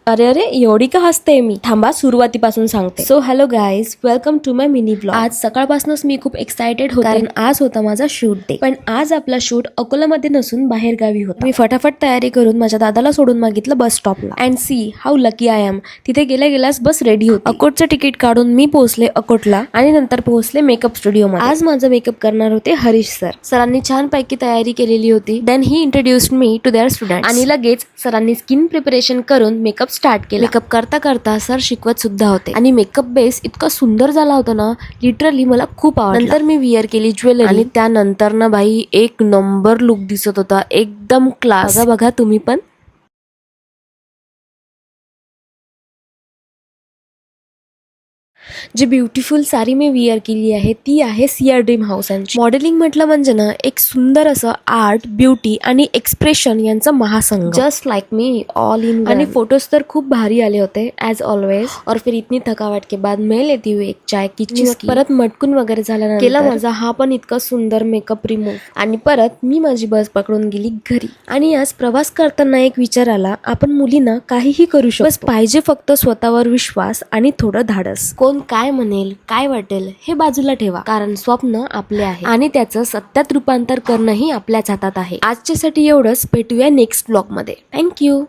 अरे अरे एवढी का हसते मी? थांबा सुरुवातीपासून सांगते. So hello guys, welcome to my mini blog. आज सकाळपासूनच मी खूप एक्सायटेड होते कारण आज होता माझा शूट डे. पण आज आपला शूट अकोलामध्ये नसून बाहेर गावी होता. मी फटाफट तयारी करून माझ्या दादाला सोडून मागितलं बस स्टॉपला. And see how lucky I am. तिथे गेल्या गेल्यास बस रेडी होती. अकोटचं तिकीट काढून मी पोहोचले अकोटला आणि नंतर पोहोचले मेकअप स्टुडिओ मध्ये. आज माझं मेकअप करणार होते हरीश सर. सरांनी छान पैकी तयारी केलेली होती. Then he introduced me to their student आणि लगेच सरांनी स्किन प्रिपरेशन करून मेकअप स्टार्ट केला. मेकअप करता करता सर शिकवत सुद्धा होते आणि मेकअप बेस इतका सुंदर झाला होता ना, लिटरली मला खूप आवडला. नंतर मी विअर केली ज्वेलरी आणि त्यानंतर ना बाई एक नंबर लुक दिसत होता, एकदम क्लास. बघा तुम्ही पण. जी ब्युटिफुल साडी मी विअर केली आहे ती आहे सिया ड्रीम हाऊस यांची. मॉडेलिंग म्हटलं म्हणजे ना एक सुंदर असं आर्ट, ब्युटी आणि एक्सप्रेशन यांचा महासंग. Just like me all in. आणि फोटोज तर खूप भारी आले होते ॲज ऑलवेज. और फिर इतनी थकावट के बाद मैं लेती हुई एक चाय की चुस्की. परत मटकून वगैरे झाल्यानंतर केला माझा हा पण इतका सुंदर मेकअप रिमूव्ह आणि परत मी माझी बस पकडून गेली घरी. आणि आज प्रवास करताना एक विचार आला, आपण मुलींना काहीही करू शकतो, बस पाहिजे फक्त स्वतःवर विश्वास आणि थोडं धाडस. कोण काय म्हणेल, काय वाटेल हे बाजूला ठेवा, कारण स्वप्न आपले आहे आणि त्याचं सत्यात रूपांतर करणंही आपल्याच हातात आहे. आजच्यासाठी एवढंच. भेटूया नेक्स्ट ब्लॉग मध्ये. थँक्यू.